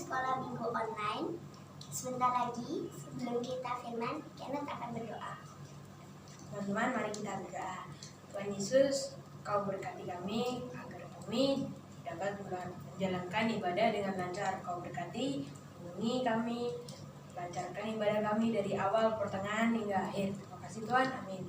sekolah minggu online. Sebentar lagi sebelum kita firman, Kenneth akan berdoa. Teman-teman, mari kita berdoa. Tuhan Yesus, Kau berkati kami agar kami dapat menjalankan ibadah dengan lancar. Kau berkati, lindungi kami, lancarkan ibadah kami dari awal, pertengahan hingga akhir. Terima kasih Tuhan, amin.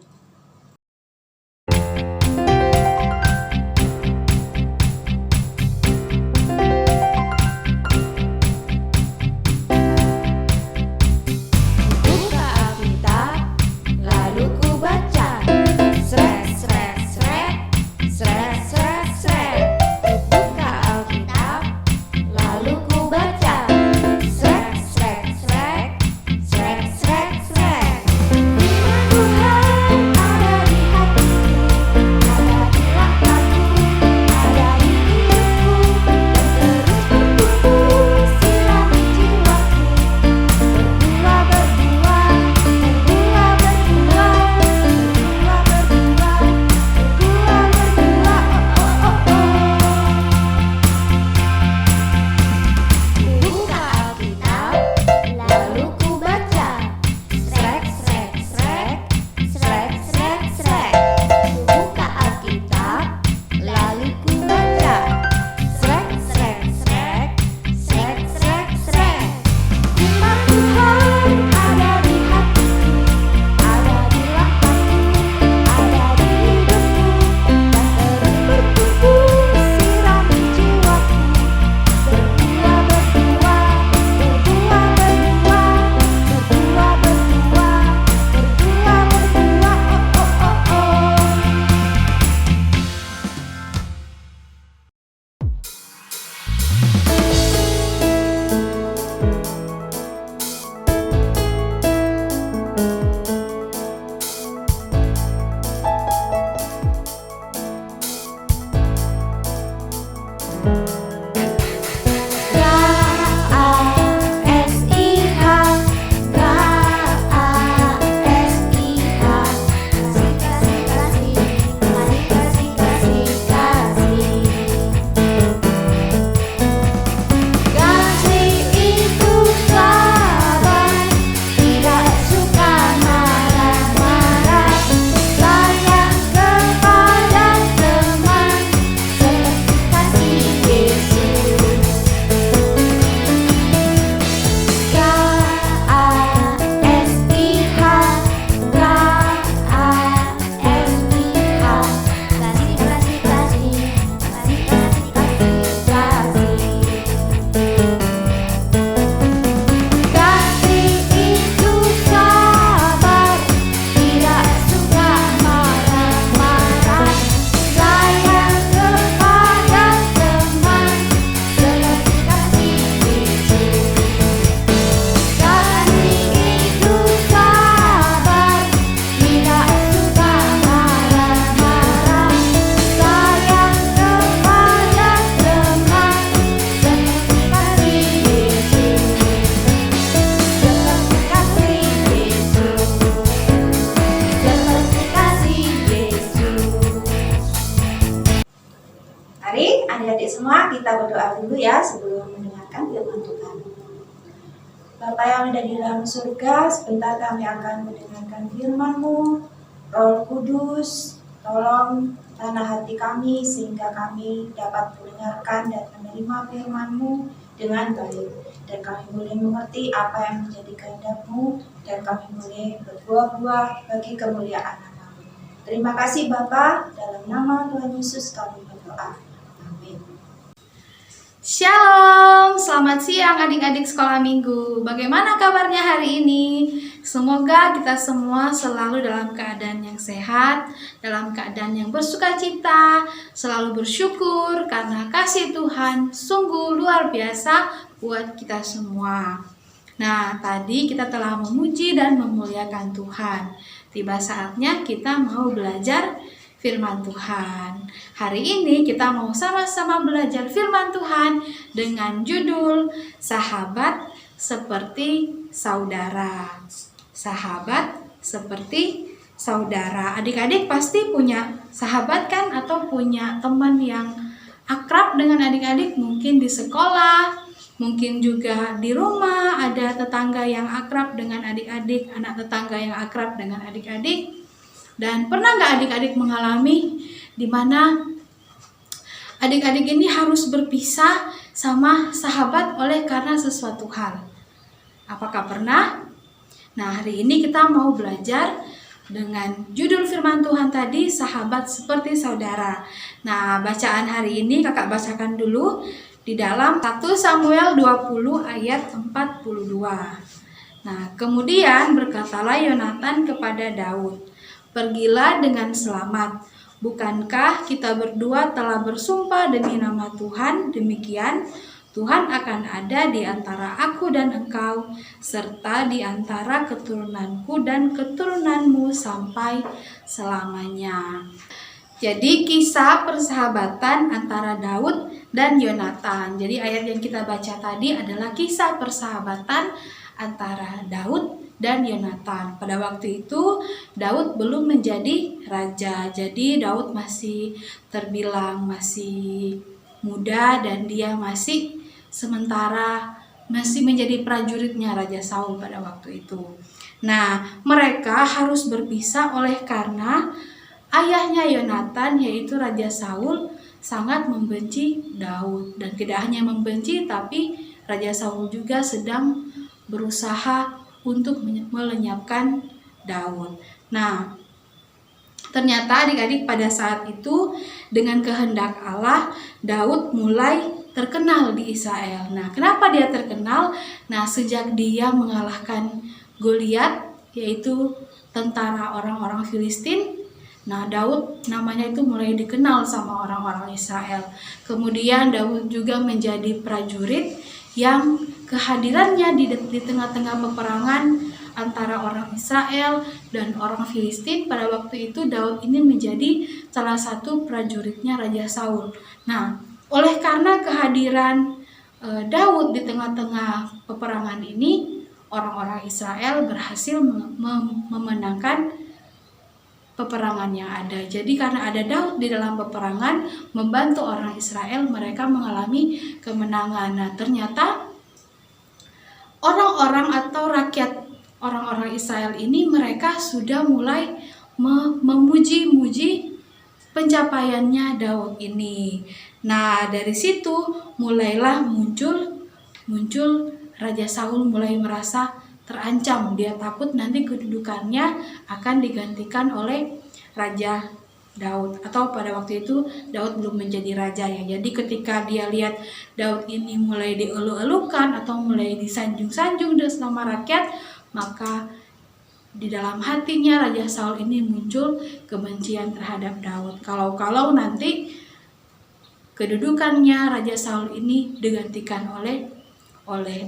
Mari adik-adik semua kita berdoa dulu ya sebelum mendengarkan firman Tuhan. Bapa yang ada di dalam surga, sebentar kami akan mendengarkan firman-Mu. Roh Kudus, tolong tanah hati kami sehingga kami dapat mendengarkan dan menerima firman-Mu dengan baik. Dan kami boleh mengerti apa yang menjadi kehendak-Mu dan kami boleh berbuah-buah bagi kemuliaan nama-Mu. Terima kasih Bapa, dalam nama Tuhan Yesus kami berdoa. Shalom, selamat siang adik-adik sekolah minggu. Bagaimana kabarnya hari ini? Semoga kita semua selalu dalam keadaan yang sehat, dalam keadaan yang bersukacita, selalu bersyukur karena kasih Tuhan sungguh luar biasa buat kita semua. Nah, tadi kita telah memuji dan memuliakan Tuhan. Tiba saatnya kita mau belajar firman Tuhan. Hari ini kita mau sama-sama belajar firman Tuhan dengan judul Sahabat Seperti Saudara. Sahabat seperti saudara. Adik-adik pasti punya sahabat kan, atau punya teman yang akrab dengan adik-adik, mungkin di sekolah, Mungkin juga di rumah ada tetangga yang akrab dengan adik-adik, anak tetangga yang akrab dengan adik-adik. Dan pernah nggak adik-adik mengalami di mana adik-adik ini harus berpisah sama sahabat oleh karena sesuatu hal? Apakah pernah? Nah, hari ini kita mau belajar dengan judul firman Tuhan tadi, sahabat seperti saudara. Nah, bacaan hari ini kakak bacakan dulu di dalam 1 Samuel 20 ayat 42. Nah, kemudian berkatalah Yonatan kepada Daud, "Pergilah dengan selamat. Bukankah kita berdua telah bersumpah demi nama Tuhan demikian? Tuhan akan ada di antara aku dan engkau, serta di antara keturunanku dan keturunanmu sampai selamanya." Jadi kisah persahabatan antara Daud dan Yonatan. Jadi ayat yang kita baca tadi adalah kisah persahabatan antara Daud dan Yonatan. Pada waktu itu Daud belum menjadi raja. Jadi Daud masih terbilang masih muda dan dia masih menjadi prajuritnya Raja Saul pada waktu itu. Nah, mereka harus berpisah oleh karena ayahnya Yonatan, yaitu Raja Saul, sangat membenci Daud. Dan tidak hanya membenci, tapi Raja Saul juga sedang berusaha untuk melenyapkan Daud. Nah, ternyata adik-adik pada saat itu dengan kehendak Allah, Daud mulai terkenal di Israel. Nah, kenapa dia terkenal? Nah, sejak dia mengalahkan Goliat, yaitu tentara orang-orang Filistin. Nah, Daud namanya itu mulai dikenal sama orang-orang Israel. Kemudian Daud juga menjadi prajurit yang kehadirannya di tengah-tengah peperangan antara orang Israel dan orang Filistin. Pada waktu itu Daud ini menjadi salah satu prajuritnya Raja Saul. Nah, oleh karena kehadiran Daud di tengah-tengah peperangan ini, orang-orang Israel berhasil memenangkan peperangan yang ada. Jadi karena ada Daud di dalam peperangan membantu orang Israel, mereka mengalami kemenangan. Nah, ternyata orang-orang atau rakyat orang-orang Israel ini mereka sudah mulai memuji-muji pencapaiannya Daud ini. Nah, dari situ mulailah muncul Raja Saul mulai merasa terancam. Dia takut nanti kedudukannya akan digantikan oleh Raja Daud, atau pada waktu itu Daud belum menjadi raja ya. Jadi ketika dia lihat Daud ini mulai dielu-elukan atau mulai disanjung-sanjung sama rakyat, maka di dalam hatinya Raja Saul ini muncul kebencian terhadap Daud. Kalau nanti kedudukannya Raja Saul ini digantikan oleh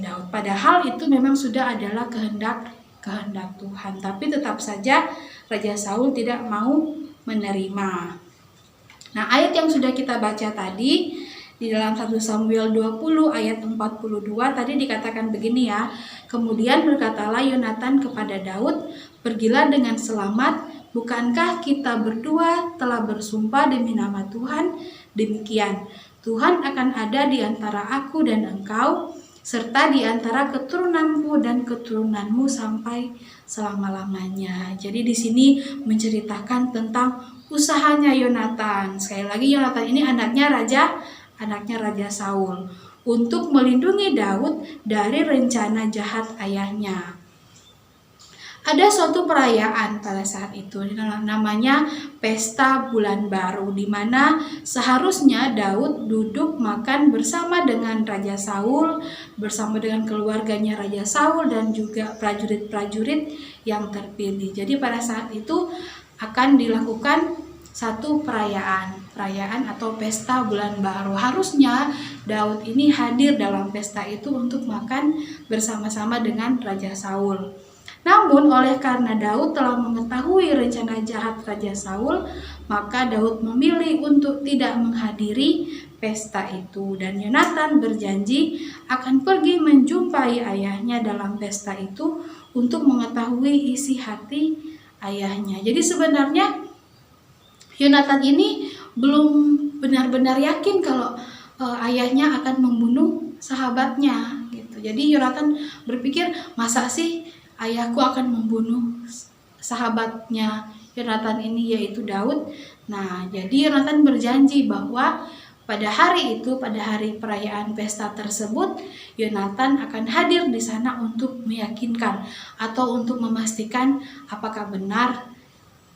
Daud. Padahal itu memang sudah adalah kehendak Tuhan. Tapi tetap saja Raja Saul tidak mau menerima. Nah, ayat yang sudah kita baca tadi di dalam 1 Samuel 20 ayat 42 tadi dikatakan begini ya. Kemudian berkatalah Yonatan kepada Daud, "Pergilah dengan selamat. Bukankah kita berdua telah bersumpah demi nama Tuhan demikian? Tuhan akan ada di antara aku dan engkau, serta di antara keturunanmu dan keturunanmu sampai selama-lamanya." Jadi di sini menceritakan tentang usahanya Yonatan. Sekali lagi, Yonatan ini anaknya Raja Saul untuk melindungi Daud dari rencana jahat ayahnya. Ada suatu perayaan pada saat itu, namanya Pesta Bulan Baru, di mana seharusnya Daud duduk makan bersama dengan Raja Saul, bersama dengan keluarganya Raja Saul dan juga prajurit-prajurit yang terpilih. Jadi pada saat itu akan dilakukan satu perayaan atau Pesta Bulan Baru. Harusnya Daud ini hadir dalam pesta itu untuk makan bersama-sama dengan Raja Saul. Namun oleh karena Daud telah mengetahui rencana jahat Raja Saul, maka Daud memilih untuk tidak menghadiri pesta itu. Dan Yonatan berjanji akan pergi menjumpai ayahnya dalam pesta itu untuk mengetahui isi hati ayahnya. Jadi sebenarnya Yonatan ini belum benar-benar yakin kalau ayahnya akan membunuh sahabatnya gitu. Jadi Yonatan berpikir, masa sih ayahku akan membunuh sahabatnya Yonatan ini, yaitu Daud. Nah, jadi Yonatan berjanji bahwa pada hari itu, pada hari perayaan pesta tersebut, Yonatan akan hadir di sana untuk meyakinkan atau untuk memastikan apakah benar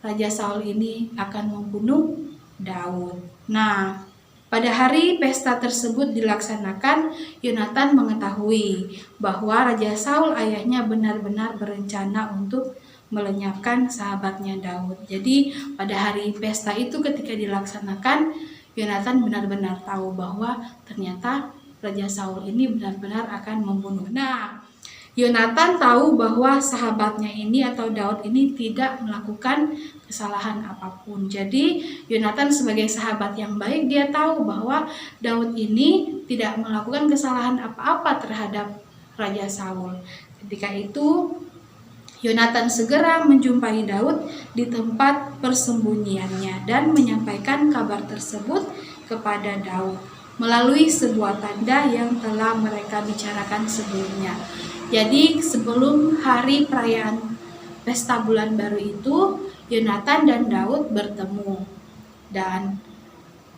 Raja Saul ini akan membunuh Daud. Nah, pada hari pesta tersebut dilaksanakan, Yonatan mengetahui bahwa Raja Saul ayahnya benar-benar berencana untuk melenyapkan sahabatnya Daud. Jadi pada hari pesta itu ketika dilaksanakan, Yonatan benar-benar tahu bahwa ternyata Raja Saul ini benar-benar akan membunuh. Nah, Yonatan tahu bahwa sahabatnya ini atau Daud ini tidak melakukan kesalahan apapun. Jadi Yonatan sebagai sahabat yang baik, dia tahu bahwa Daud ini tidak melakukan kesalahan apa-apa terhadap Raja Saul. Ketika itu Yonatan segera menjumpai Daud di tempat persembunyiannya dan menyampaikan kabar tersebut kepada Daud melalui sebuah tanda yang telah mereka bicarakan sebelumnya. Jadi sebelum hari perayaan pesta bulan baru itu, Yonatan dan Daud bertemu. Dan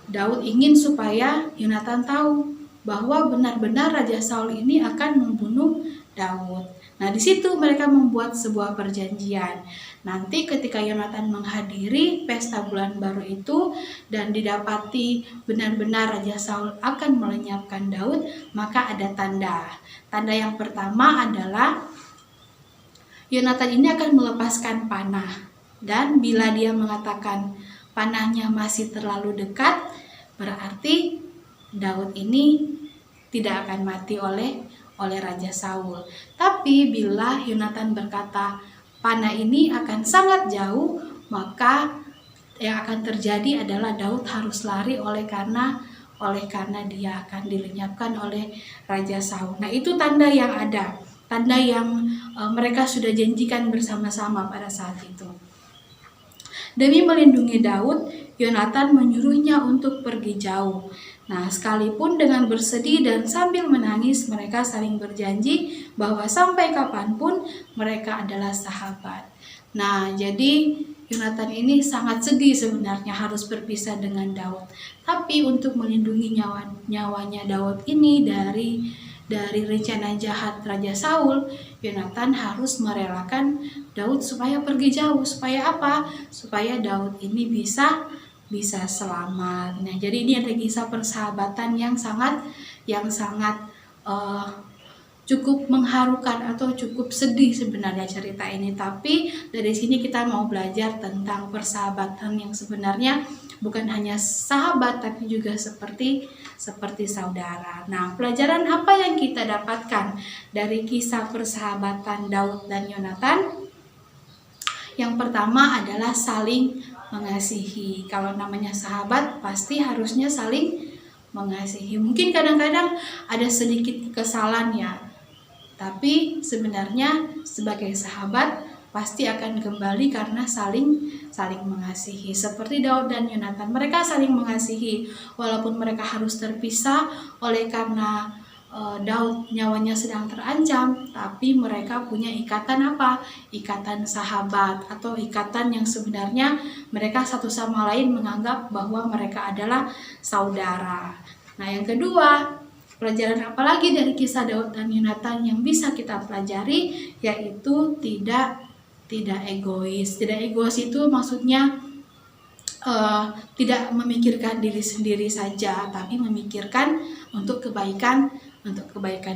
Daud ingin supaya Yonatan tahu bahwa benar-benar Raja Saul ini akan membunuh Daud. Nah, di situ mereka membuat sebuah perjanjian. Nanti ketika Yonatan menghadiri pesta bulan baru itu dan didapati benar-benar Raja Saul akan melenyapkan Daud, maka ada tanda. Tanda yang pertama adalah Yonatan ini akan melepaskan panah, dan bila dia mengatakan panahnya masih terlalu dekat, berarti Daud ini tidak akan mati oleh Raja Saul. Tapi bila Yonatan berkata panah ini akan sangat jauh, maka yang akan terjadi adalah Daud harus lari oleh karena dia akan dilenyapkan oleh Raja Saul. Nah, itu tanda yang ada, tanda yang mereka sudah janjikan bersama-sama pada saat itu. Demi melindungi Daud, Yonatan menyuruhnya untuk pergi jauh. Nah, sekalipun dengan bersedih dan sambil menangis, mereka saling berjanji bahwa sampai kapanpun mereka adalah sahabat. Nah, jadi Yonatan ini sangat sedih sebenarnya harus berpisah dengan Daud. Tapi untuk melindungi nyawanya Daud ini dari rencana jahat Raja Saul, Yonatan harus merelakan Daud supaya pergi jauh. Supaya apa? Supaya Daud ini bisa selamat. Nah, jadi ini ada kisah persahabatan yang sangat cukup mengharukan atau cukup sedih sebenarnya cerita ini. Tapi dari sini kita mau belajar tentang persahabatan yang sebenarnya bukan hanya sahabat tapi juga seperti saudara. Nah, pelajaran apa yang kita dapatkan dari kisah persahabatan Daud dan Yonatan? Yang pertama adalah saling mengasihi. Kalau namanya sahabat pasti harusnya saling mengasihi. Mungkin kadang-kadang ada sedikit kesalahan ya, tapi sebenarnya sebagai sahabat pasti akan kembali karena saling mengasihi. Seperti Daud dan Yonatan, mereka saling mengasihi walaupun mereka harus terpisah oleh karena Daud nyawanya sedang terancam, tapi mereka punya ikatan apa? Ikatan sahabat atau ikatan yang sebenarnya mereka satu sama lain menganggap bahwa mereka adalah saudara. Nah, yang kedua, pelajaran apa lagi dari kisah Daud dan Yonatan yang bisa kita pelajari, yaitu tidak egois. Tidak egois itu maksudnya tidak memikirkan diri sendiri saja, tapi memikirkan untuk kebaikan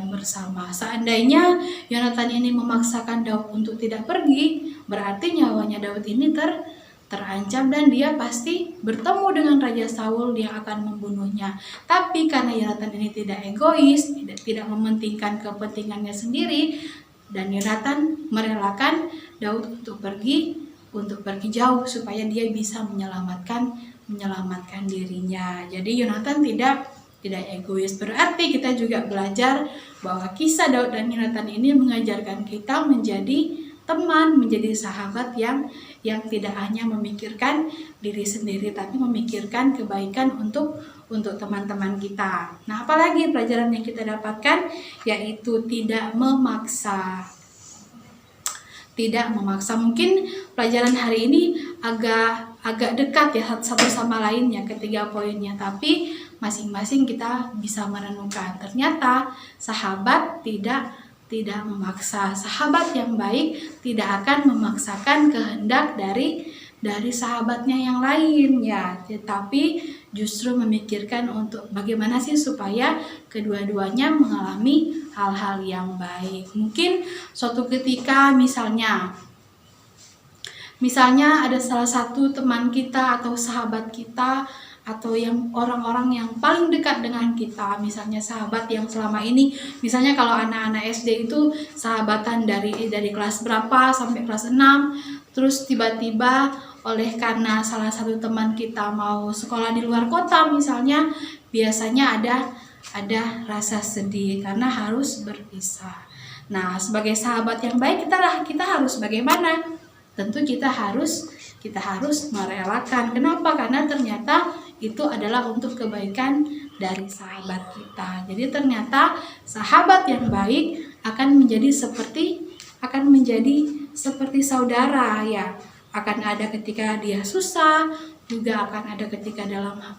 bersama. Seandainya Yonatan ini memaksakan Daud untuk tidak pergi, berarti nyawanya Daud ini terancam dan dia pasti bertemu dengan Raja Saul yang akan membunuhnya. Tapi karena Yonatan ini tidak egois, tidak mementingkan kepentingannya sendiri, dan Yonatan merelakan Daud untuk pergi jauh supaya dia bisa menyelamatkan dirinya. Jadi Yonatan tidak egois. Berarti kita juga belajar bahwa kisah Daud dan Yonatan ini mengajarkan kita menjadi teman, menjadi sahabat yang tidak hanya memikirkan diri sendiri tapi memikirkan kebaikan untuk untuk teman-teman kita. Nah, apalagi pelajaran yang kita dapatkan yaitu tidak memaksa. Tidak memaksa. Mungkin pelajaran hari ini agak dekat ya satu sama lainnya ketiga poinnya, tapi masing-masing kita bisa merenungkan. Ternyata sahabat tidak memaksa. Sahabat yang baik tidak akan memaksakan kehendak dari sahabatnya yang lain ya, tetapi justru memikirkan untuk bagaimana sih supaya kedua-duanya mengalami hal-hal yang baik. Mungkin suatu ketika misalnya ada salah satu teman kita atau sahabat kita atau yang orang-orang yang paling dekat dengan kita, misalnya sahabat yang selama ini, misalnya kalau anak-anak SD itu sahabatan dari kelas berapa sampai kelas 6, terus tiba-tiba karena salah satu teman kita mau sekolah di luar kota misalnya, biasanya ada rasa sedih karena harus berpisah. Nah, sebagai sahabat yang baik kita harus bagaimana? Tentu kita harus merelakan. Kenapa? Karena ternyata itu adalah untuk kebaikan dari sahabat kita. Jadi ternyata sahabat yang baik akan menjadi seperti saudara ya. Akan ada ketika dia susah, juga akan ada ketika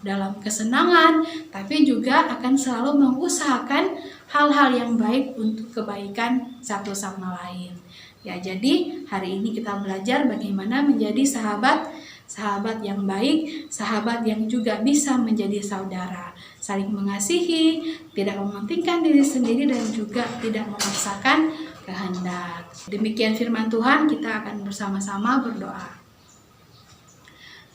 dalam kesenangan, tapi juga akan selalu mengusahakan hal-hal yang baik untuk kebaikan satu sama lain. Ya, jadi hari ini kita belajar bagaimana menjadi sahabat yang baik, sahabat yang juga bisa menjadi saudara, saling mengasihi, tidak mementingkan diri sendiri dan juga tidak memaksakan kehendak. Demikian firman Tuhan, kita akan bersama-sama berdoa.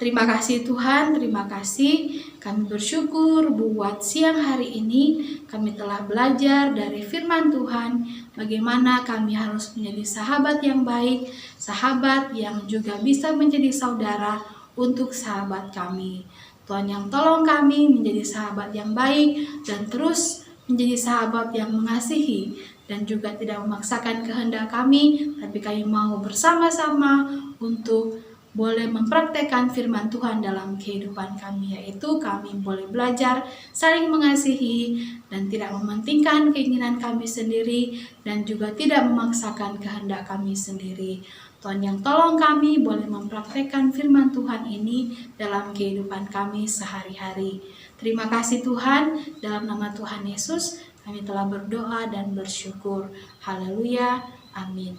Terima kasih Tuhan, terima kasih. Kami bersyukur buat siang hari ini kami telah belajar dari firman Tuhan bagaimana kami harus menjadi sahabat yang baik, sahabat yang juga bisa menjadi saudara untuk sahabat kami. Tuhan yang tolong kami menjadi sahabat yang baik dan terus menjadi sahabat yang mengasihi dan juga tidak memaksakan kehendak kami, tapi kami mau bersama-sama untuk boleh mempraktekkan firman Tuhan dalam kehidupan kami, yaitu kami boleh belajar saling mengasihi dan tidak mementingkan keinginan kami sendiri dan juga tidak memaksakan kehendak kami sendiri. Tuhan yang tolong kami boleh mempraktekkan firman Tuhan ini dalam kehidupan kami sehari-hari. Terima kasih Tuhan, dalam nama Tuhan Yesus kami telah berdoa dan bersyukur. Haleluya, amin.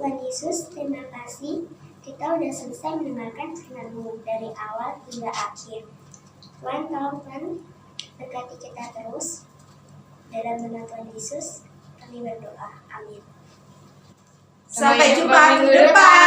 Tuhan Yesus, terima kasih. Kita udah selesai mendengarkan firman-Mu dari awal hingga akhir. Tuhan, tolong Tuhan berkati kita terus. Dalam nama Tuhan Yesus, kami berdoa. Amin. Sampai jumpa minggu depan.